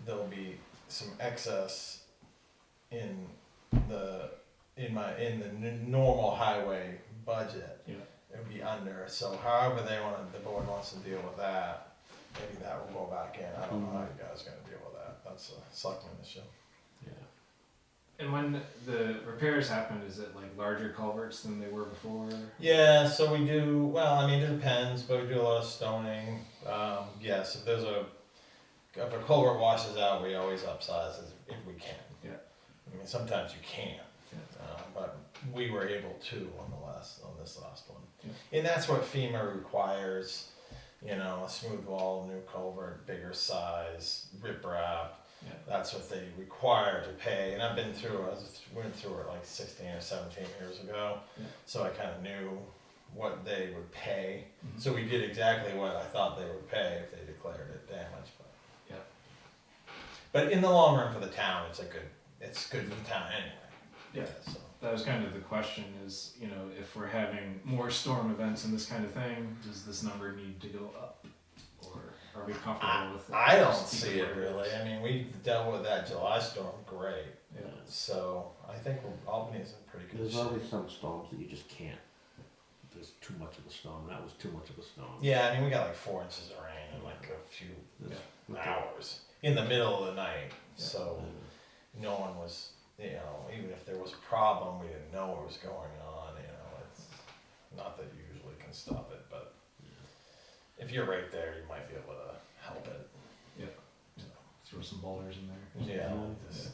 there'll be some excess in the normal highway budget. Yeah. It would be under, so however the board wants to deal with that, maybe that will go back in. I don't know how you guys are gonna deal with that. That's a selectman issue. yeah. And when the repairs happened, is it like larger culverts than they were before? Yeah, so we do, well, I mean, it depends, but we do a lot of stoning. Yes, if a culvert washes out, we always upsize it if we can. Yeah. I mean, sometimes you can't, but we were able to on this last one. Yeah. And that's what FEMA requires, you know, a smooth wall, new culvert, bigger size, riprap. Yeah. That's what they require to pay, and I went through it like 16 or 17 years ago, Yeah. so I kind of knew what they would pay. Mhm. So we did exactly what I thought they would pay if they declared it damage. But Yeah. But in the long run for the town, it's good for the town anyway. Yeah. So That was kind of the question is, you know, if we're having more storm events and this kind of thing, does this number need to go up? Or are we comfortable with it? I don't Just keep see it where really. is? I mean, we dealt with that July storm great, Yeah. so I think Albany's in pretty good There's shape. always some storms that you just can't. There's too much of a storm. That was too much of a storm. Yeah, I mean, we got like 4 inches of rain in like a few This- with the- hours in the middle of the night. Yeah. So no one was, you know, even if there was a problem, we didn't know what was going on. You know, it's not that you usually can stop it, but if you're right there, you might be able to help it. Yeah. So, Throw some boulders in there. yeah, Yeah. just,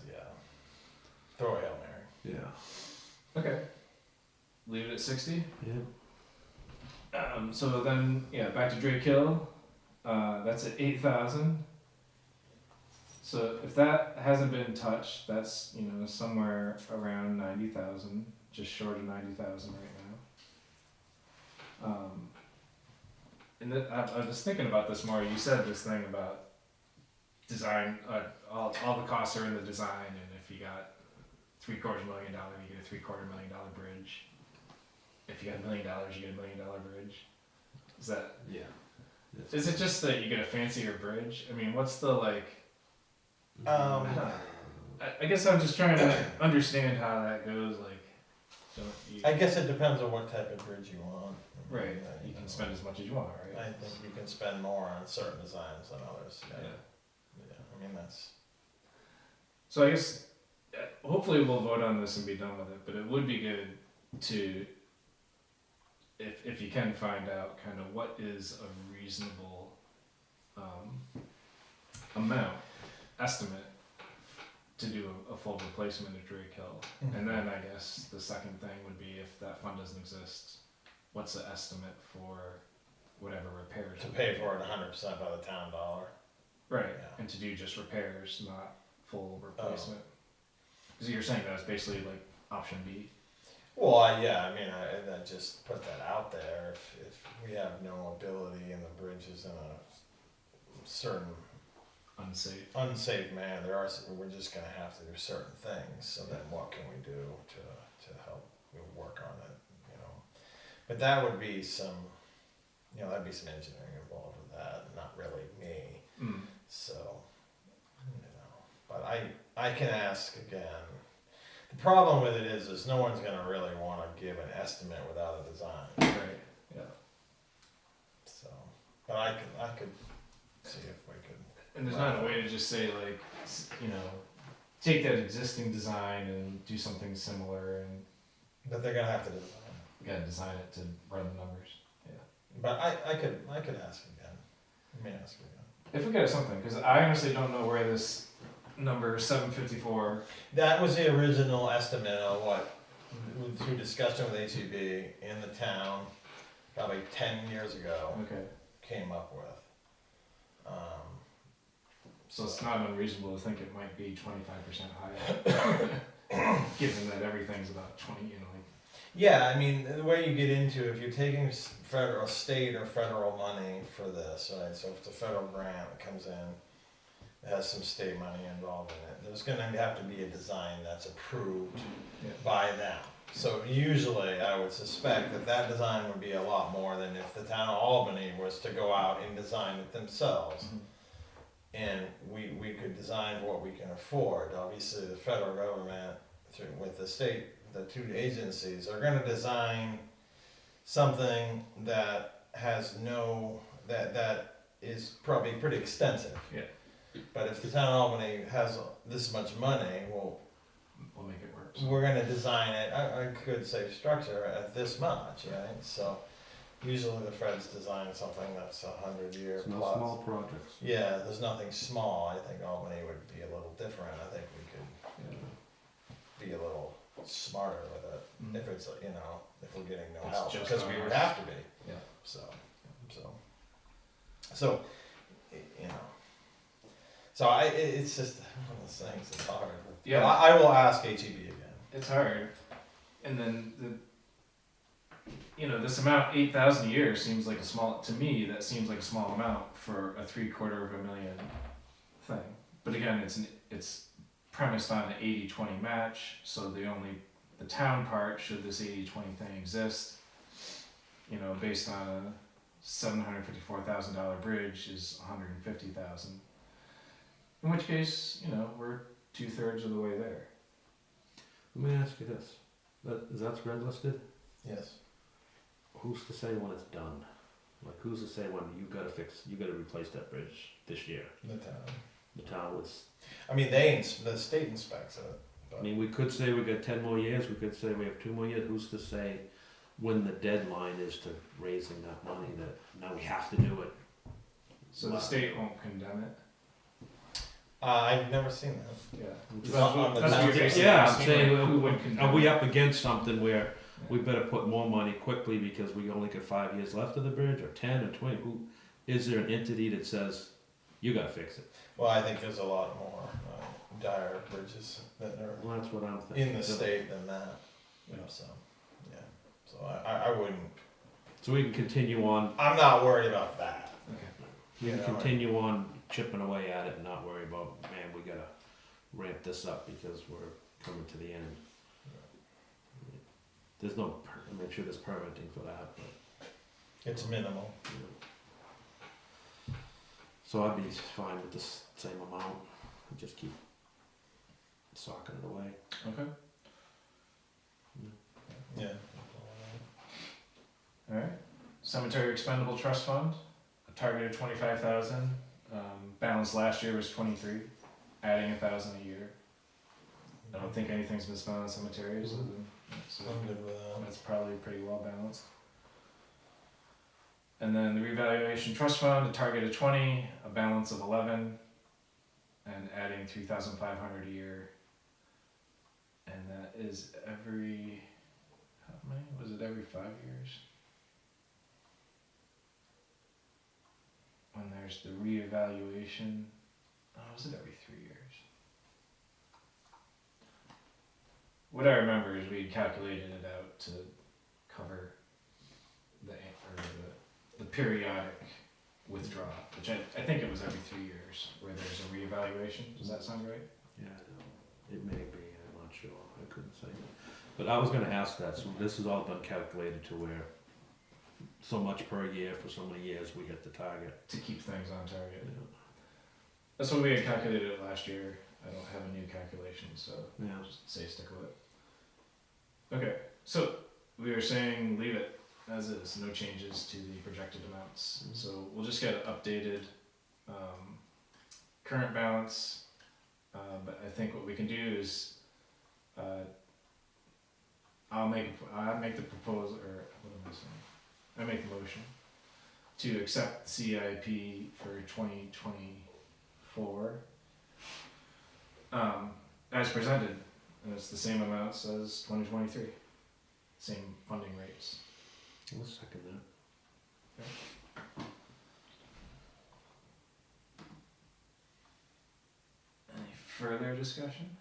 throw a Hail Mary. Yeah. Okay. Leave it at 60. Yeah. So then, yeah, back to Drake Hill. That's at 8,000. So if that hasn't been touched, that's, you know, somewhere around 90,000, just short of 90,000 right now. And I was thinking about this more. You said this thing about design. All the costs are in the design, and if you got $750,000, you get a $750,000 bridge. If you got $1 million, you get a $1 million bridge. Is that? Yeah. Is it just that you get a fancier bridge? I mean, what's the like? I guess I'm just trying to understand how that goes. Like, don't you? I guess it depends on what type of bridge you want. Right. You can spend as much as you want, I right? think you can spend more on certain designs than others. Yeah. Yeah, I mean, that's. So I guess hopefully we'll vote on this and be done with it. But it would be good to, if you can find out kind of what is a reasonable estimate to do a full replacement of Drake Hill. And then I guess the second thing would be if that fund doesn't exist, what's the estimate for whatever repairs? To pay for it 100% by the town dollar. Right, Yeah. and to do just repairs, not full replacement. Because you're saying that was basically like option B. Well, yeah, I mean, I just put that out there. If we have no ability and the bridge is in a certain unsafe. unsafe manner, we're just gonna have to do certain things, so then what can we do to help work on it, you know? But that would be that'd be some engineering involved with that, not really me, Mm. so, but I can ask again. The problem with it is no one's gonna really wanna give an estimate without a design, Right, yeah. so, but I could see if we could. And there's not a way to just say like, take that existing design and do something similar and But they're gonna have to design it. you gotta design it to run the numbers. Yeah. But I could ask again. Let me ask again. If we could have something, because I honestly don't know where this number 754. That was the original estimate of what, through discussion with HEB in the town, probably 10 years ago, Okay. came up with. So it's not unreasonable to think it might be 25% higher, given that everything's about 20. Yeah, I mean, the way you get into, if you're taking federal, state or federal money for this, right? So if it's a federal grant that comes in, it has some state money involved in it, there's gonna have to be a design that's approved Yeah. by them. So usually, I would suspect that that design would be a lot more than if the town of Albany was to go out and design it themselves. Mhm. And we could design what we can afford. Obviously, the federal government, with the state, the two agencies, are gonna design something that has that is probably pretty extensive. Yeah. But if the town of Albany has this much money, well, We'll make it work. we're gonna design it, I could say structure at this much, right? So usually the feds design something that's 100-year It's no plus. small projects. Yeah, there's nothing small. I think Albany would be a little different. I think we could be a little smarter with it Mhm. if it's, if we're getting no It's help, just because we on would us. have to be. Yeah. So, you know. So it's just one of those things that's hard. Yeah. But I will ask HEB again. It's hard. And then this amount, 8,000 a year, seems like to me, that seems like a small amount for a $750,000 thing. But again, it's premised on an 80-20 match, so the town part, should this 80-20 thing exist, based on a $754,000 bridge is $150,000. In which case, we're 2/3 of the way there. Let me ask you this. Is that spread listed? Yes. Who's to say when it's done? Like, who's to say when you gotta replace that bridge this year? The town. The town would, I mean, the state inspects it. I mean, we could say we got 10 more years, we could say we have 2 more years. Who's to say when the deadline is to raising that money that now we have to do it? So the state won't condemn it. I've never seen that. Yeah. It's That's not on the what you're town. basically Yeah, I'm asking, saying, like, who would condemn are we it? up against something where we better put more money quickly because we only got 5 years left of the bridge, or 10 or 20? Is there an entity that says, you gotta fix it? Well, I think there's a lot more dire bridges that are Well, that's what I'm thinking. in the state than that. So, yeah. So I wouldn't. So we can continue on, I'm not worried about that. we can Yeah. continue on chipping away at it and not worry about, man, we gotta ramp this up because we're coming to the end. There's no, I'm sure there's permitting for that, but. It's minimal. So I'd be fine with the same amount, and just keep socking it away. Okay. Yeah. All right. Cemetery expendable trust fund, a target of 25,000. Balance last year was 23, adding 1,000 a year. I don't think anything's been spent on cemeteries, so I'm good with that. that's probably pretty well balanced. And then the revaluation trust fund, a target of 20, a balance of 11, and adding 3,500 a year. And that is every, how many? Was it every 5 years? When there's the reevaluation, oh, was it every 3 years? What I remember is we calculated it out to cover the periodic withdraw, which I think it was every 3 years where there's a reevaluation. Does that sound right? Yeah, I know. It may be, I'm not sure, I couldn't say. But I was gonna ask that, so this has all been calculated to where so much per year for so many years we hit the target. To keep things on target. Yeah. That's what we had calculated it last year. I don't have a new calculation, so Yeah. just say stick with it. Okay, so we were saying leave it as is, no changes to the projected amounts. Mhm. So we'll just get an updated current balance. But I think what we can do is I make the proposal, or what am I saying? I make the motion to accept the CIP for 2024 as presented, and it's the same amounts as 2023, same funding rates. I'll second that. Any further discussion?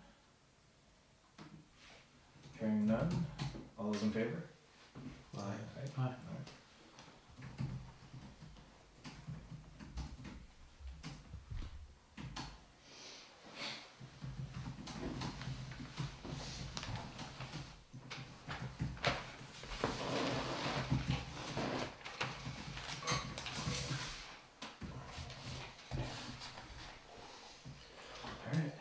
Hearing none, all those in favor? Aye. Aye. Alright.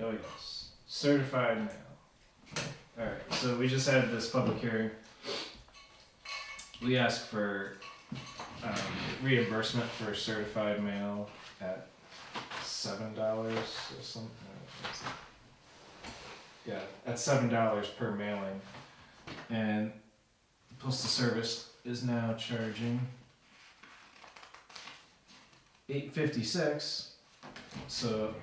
Oh yes, certified mail. Alright, so we just had this public hearing. We asked for reimbursement for certified mail at $7 or something. Yeah, at $7 per mailing. And Postal Service is now charging $8.56. So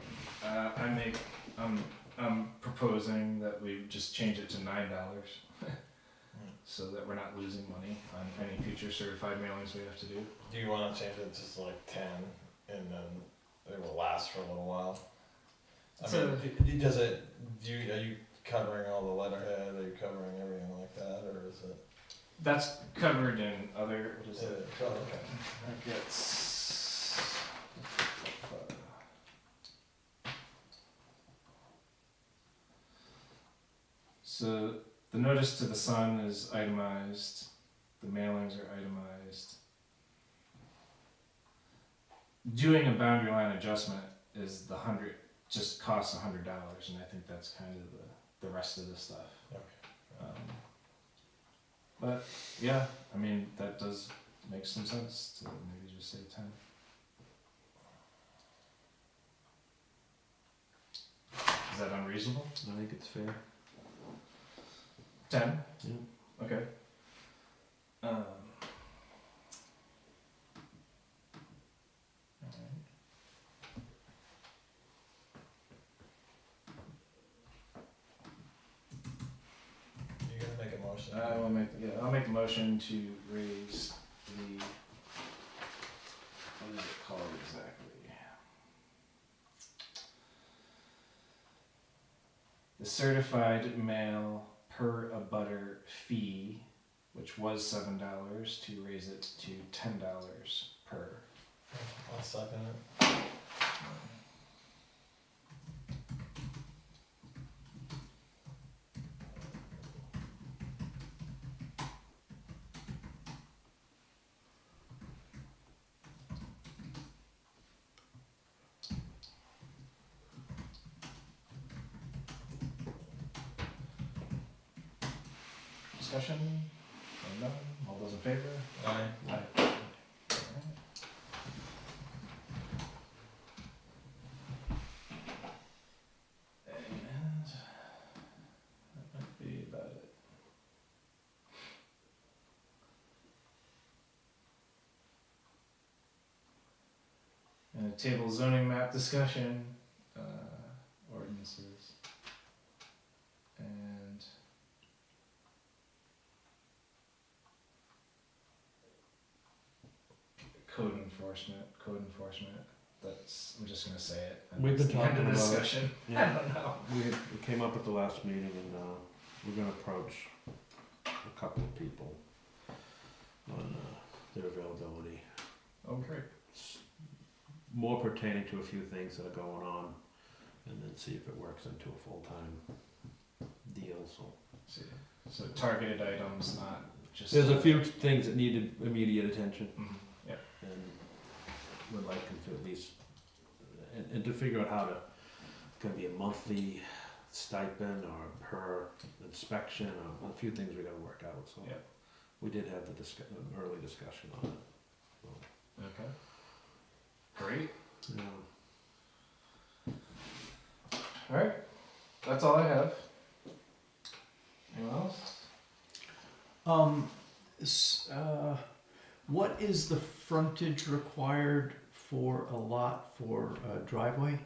I'm proposing that we just change it to $9, so that we're not losing money on any future certified mailings we have to do. Do you wanna change it to just like 10 and then it will last for a little while? I So- mean, are you covering all the letterhead, are you covering everything like that, or is it? That's covered in other. What is it? Oh, okay. I think it's. So the notice to the Sun is itemized, the mailings are itemized. Doing a boundary line adjustment is just costs $100, and I think that's kind of the rest of the stuff. Okay. But yeah, I mean, that does make some sense to maybe just say 10. Is that unreasonable? I think it's fair. 10? Yeah. Okay. Alright. You gonna make a motion? I'll make the motion to raise the, what is it called exactly? The certified mail per abutter fee, which was $7, to raise it to $10 per. I'll second it. Discussion? Hearing none? All those in favor? Aye. Aye. And that might be about it. And table zoning map discussion, ordinances. And code enforcement, I'm just gonna say it. and We've been that's the end talking of the about it. discussion. I Yeah. don't know. We came up at the last meeting and we're gonna approach a couple of people on their availability. Oh, great. It's more pertaining to a few things that are going on, and then see if it works into a full-time deal, so. So targeted items, not just. There's a few things that needed immediate attention, Mhm, yeah. and would like them to at least, and to figure out how to, it's gonna be a monthly stipend or per inspection, or a few things we gotta work out, so. Yeah. We did have an early discussion on it, so. Okay. Great. Yeah. All right. That's all I have. Anyone else? What is the frontage required for a lot for a driveway?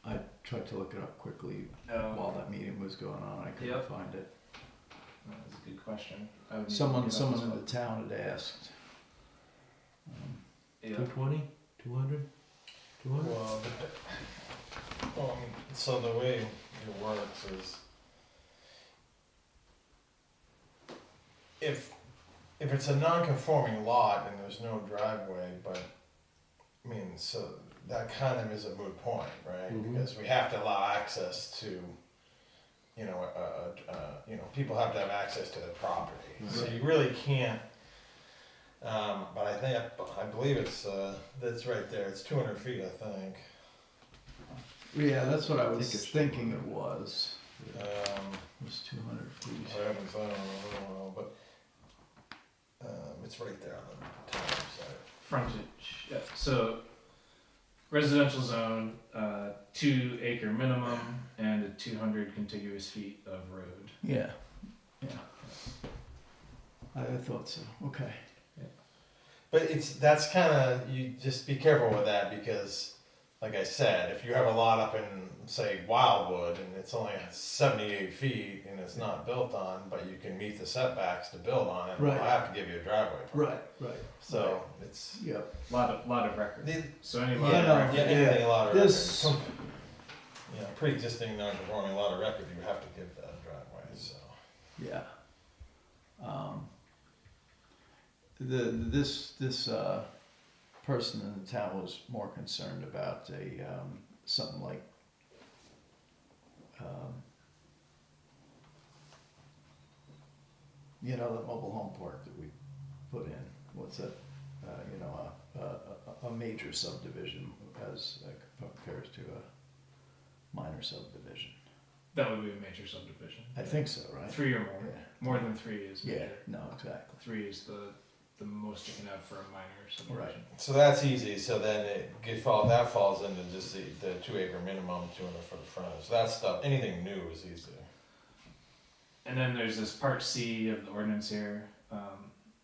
I tried to look it up quickly while that meeting was going on, I couldn't Yep. find it. That's a good question. I would need to Someone look it up in as well. the town had asked. Yeah. 220, 200, 200? Well, so the way it works is, if it's a non-conforming lot and there's no driveway, but, I mean, so that kind of is a moot point, right? Mhm. Because we have to allow access to, people have to have access to the property. So you really can't, but I believe that's right there, it's 200 feet, I think. Yeah, that's what I I think was it's thinking 200. it was. Um, It was 200 feet. I haven't found it in a little while, but it's right there on the town website. Frontage. Yeah. So residential zone, 2 acre minimum and a 200 contiguous feet of road. Yeah, yeah. I thought so, okay. But that's kind of, you just be careful with that because, like I said, if you have a lot up in, say, Wildwood and it's only 78 feet and it's not built on, but you can meet the setbacks to build on it, Right. I have to give you a driveway permit. Right. So it's, Yep. Lot of record. the- So any Yeah, lot of no, record. yeah, anything a lot of This- record. Pre-existing non-conforming lot of record, you have to give that driveway, so. Yeah. This person in the town was more concerned about something like, the mobile home park that we put in, what's it? A major subdivision as compares to a minor subdivision. That would be a major subdivision. I think so, right? 3 or more. Yeah. More than 3 is Yeah, major. no, exactly. 3 is the most you can have for a minor subdivision. So that's easy, so then that falls into just the 2 acre minimum, 200 for the frontage, that stuff, anything new is easy. And then there's this part C of the ordinance here,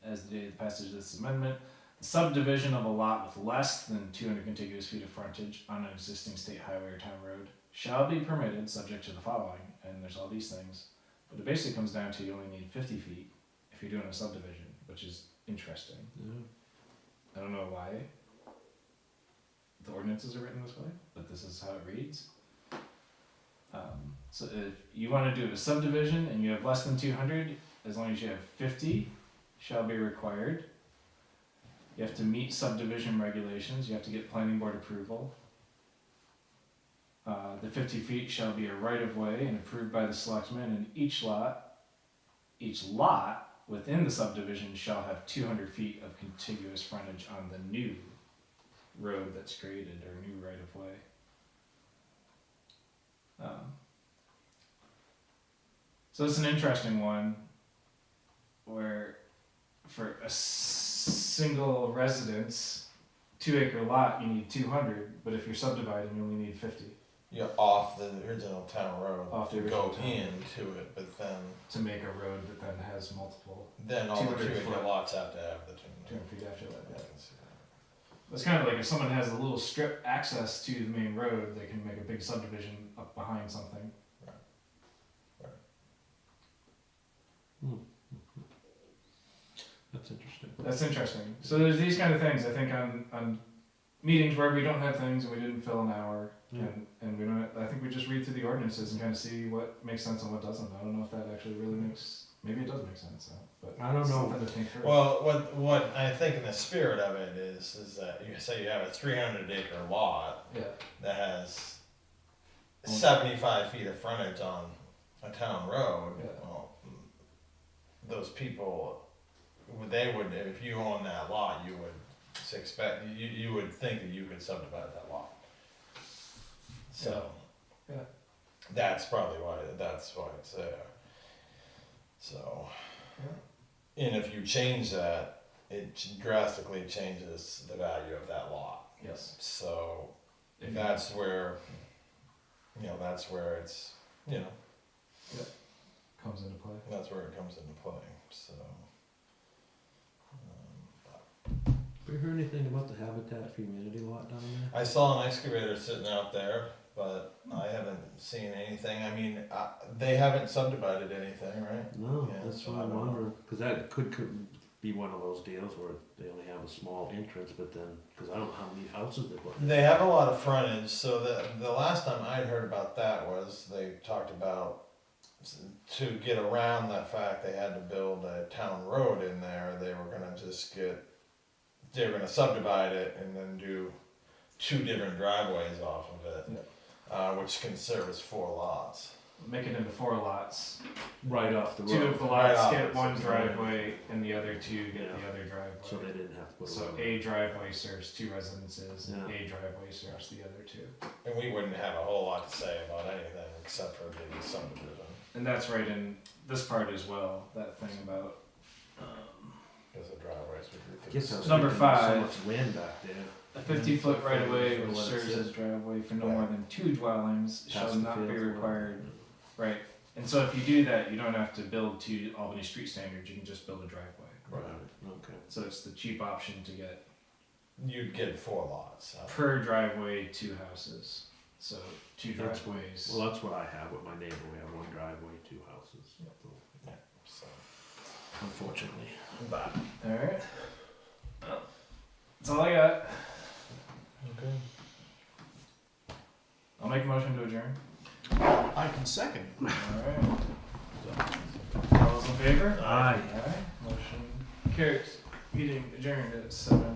as the date of the passage of this amendment. The subdivision of a lot with less than 200 contiguous feet of frontage on an existing state highway or town road shall be permitted subject to the following, and there's all these things. But it basically comes down to you only need 50 feet if you're doing a subdivision, which is interesting. Yeah. I don't know why the ordinances are written this way, but this is how it reads. So if you want to do a subdivision and you have less than 200, as long as you have 50, shall be required. You have to meet subdivision regulations. You have to get planning board approval. The 50 feet shall be a right of way and approved by the selectmen, and each lot within the subdivision shall have 200 feet of contiguous frontage on the new road that's created or new right of way. So it's an interesting one where for a single residence, 2 acre lot, you need 200, but if you're subdividing, you only need 50 You're off the original town road. Off the to original go town into it, but to make a road that then has multiple then all the 200 2 acre foot. lots have to have the 200 feet after Yeah, that. I can see that. It's kind of like if someone has a little strip access to the main road, they can make a big subdivision up behind something. That's interesting. That's interesting. So there's these kind of things I think on meetings where we don't have things and we didn't fill an hour, Yeah. and we don't, I think we just read through the ordinances and kind of see what makes sense and what doesn't. I don't know if that actually really makes, maybe it does make sense, but I don't it's know. something to think through. Well, what I think in the spirit of it is that you say you have a 300-acre lot Yeah, that has 75 feet of frontage on a town road. Yeah. Well, those people, they would, if you own that lot, you would expect, you would think that you could subdivide that lot. So, Yeah. Yeah. that's probably why it's there. So, and if you change that, it drastically changes the value of that lot. yes. So, If that's where, that's where it's, comes into play. that's where it comes into play, so. Have you heard anything about the Habitat for Humanity lot down there? I saw an excavator sitting out there, but I haven't seen anything, I mean, they haven't subdivided anything, right? No, Yeah, that's so what I I'm don't know. wondering, because that could be one of those deals where they only have a small entrance, but then, because I don't know how many houses they put in. They have a lot of frontage, so the last time I'd heard about that was they talked about to get around that fact they had to build a town road in there, they were gonna they were gonna subdivide it and then do 2 different driveways off of it, which can service 4 lots. Make it into 4 lots. Right off the 2 road, of the Right lots off get it, one so- driveway, and the other 2 get Yeah. the other driveway. so they didn't have to put a So road. a driveway serves 2 residences, and Yeah. a driveway serves the other 2. And we wouldn't have a whole lot to say about anything except for the subdivision. And that's right in this part as well, that thing about, Because the driveways would be. I guess I was Number thinking there's 5. so much land back there. a 50-foot right of way Sure, which let it serves sit. as driveway for no more than 2 dwellings shall Past the not be fields or required. whatever. Right, and so if you do that, you don't have to build to Albany street standards, you can just build a driveway. Right, okay. So it's the cheap option to get You'd get 4 lots. per driveway 2 houses, so 2 That's driveways. Well, that's what I have with my neighbor, we have 1 driveway, 2 houses, So, unfortunately. but, Alright. That's all I got. okay. I'll make a motion to adjourn. I can second. Alright. All those in favor? Aye. Aye. Motion carries. Meeting adjourned at 7.